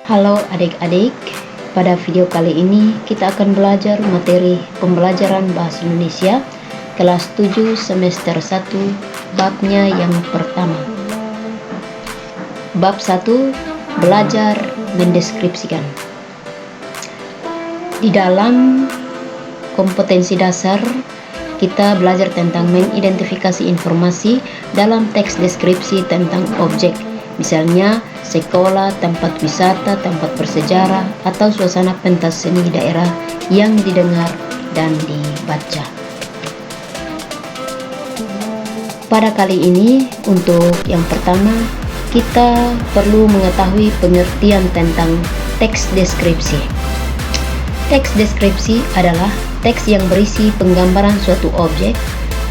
Halo adik-adik, pada video kali ini kita akan belajar materi pembelajaran Bahasa Indonesia kelas 7 semester 1, babnya yang pertama. Bab 1, belajar mendeskripsikan. Di dalam kompetensi dasar, kita belajar tentang mengidentifikasi informasi dalam teks deskripsi tentang objek. Misalnya, sekolah, tempat wisata, tempat bersejarah, atau suasana pentas seni daerah yang didengar dan dibaca. Pada kali ini, untuk yang pertama, kita perlu mengetahui pengertian tentang teks deskripsi. Teks deskripsi adalah teks yang berisi penggambaran suatu objek,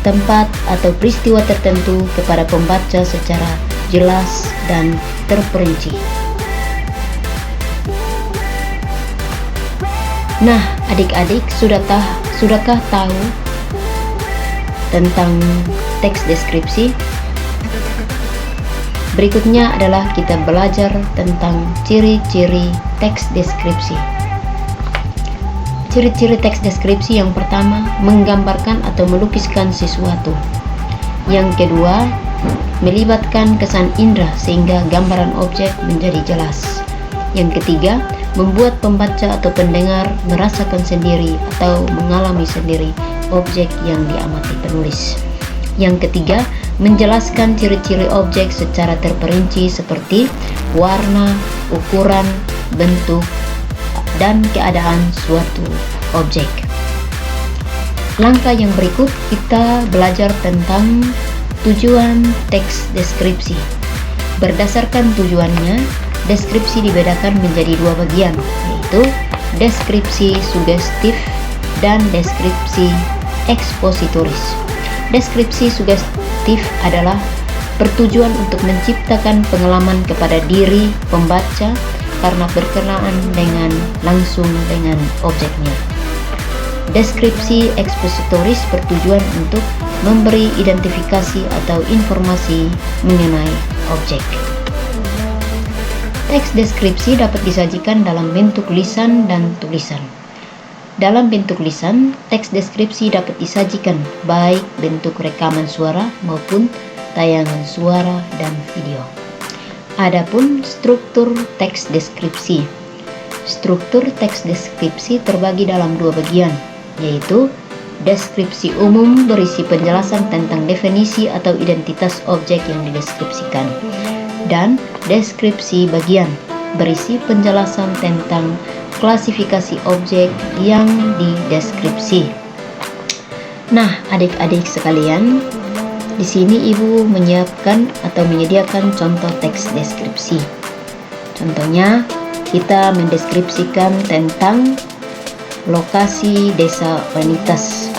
tempat, atau peristiwa tertentu kepada pembaca secara jelas dan terperinci. Nah, adik-adik sudahkah tahu tentang teks deskripsi? Berikutnya adalah kita belajar tentang ciri-ciri teks deskripsi. Ciri-ciri teks deskripsi yang pertama, menggambarkan atau melukiskan sesuatu. Yang kedua, melibatkan kesan indera sehingga gambaran objek menjadi jelas. Yang ketiga, membuat pembaca atau pendengar merasakan sendiri atau mengalami sendiri objek yang diamati penulis. Yang ketiga, menjelaskan ciri-ciri objek secara terperinci seperti warna, ukuran, bentuk, dan keadaan suatu objek. Langkah yang berikut, kita belajar tentang tujuan teks deskripsi. Berdasarkan tujuannya, deskripsi dibedakan menjadi dua bagian, yaitu deskripsi sugestif dan deskripsi ekspositoris. Deskripsi sugestif adalah bertujuan untuk menciptakan pengalaman kepada diri pembaca karena berkenaan langsung dengan objeknya. Deskripsi ekspositoris bertujuan untuk memberi identifikasi atau informasi mengenai objek. Teks deskripsi dapat disajikan dalam bentuk lisan dan tulisan. Dalam bentuk lisan, teks deskripsi dapat disajikan baik bentuk rekaman suara maupun tayangan suara dan video. Adapun struktur teks deskripsi. Struktur teks deskripsi terbagi dalam dua bagian, yaitu deskripsi umum berisi penjelasan tentang definisi atau identitas objek yang dideskripsikan, dan deskripsi bagian berisi penjelasan tentang klasifikasi objek yang dideskripsi. Nah, adik-adik sekalian, di sini ibu menyiapkan atau menyediakan contoh teks deskripsi. Contohnya, kita mendeskripsikan tentang lokasi Desa Wanitas.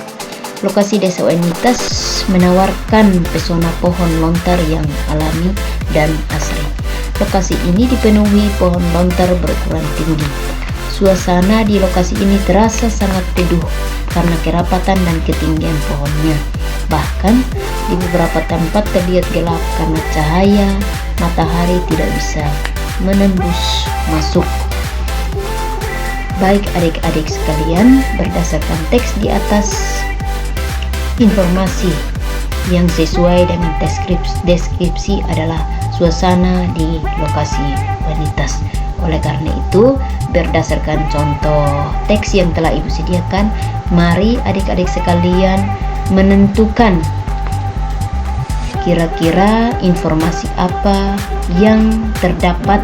Lokasi Desa Wanitas menawarkan pesona pohon lontar yang alami dan asri. Lokasi ini dipenuhi pohon lontar berukuran tinggi. Suasana di lokasi ini terasa sangat teduh karena kerapatan dan ketinggian pohonnya. Bahkan di beberapa tempat terlihat gelap karena cahaya matahari tidak bisa menembus masuk. Baik adik-adik sekalian, berdasarkan teks di atas, informasi yang sesuai dengan deskripsi adalah suasana di lokasi Wanitas. Oleh karena itu, berdasarkan contoh teks yang telah ibu sediakan, mari adik-adik sekalian menentukan kira-kira informasi apa yang terdapat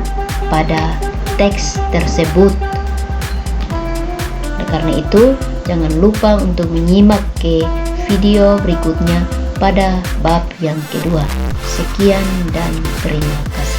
pada teks tersebut. Karena itu, jangan lupa untuk menyimak ke video berikutnya pada bab yang kedua. Sekian dan terima kasih.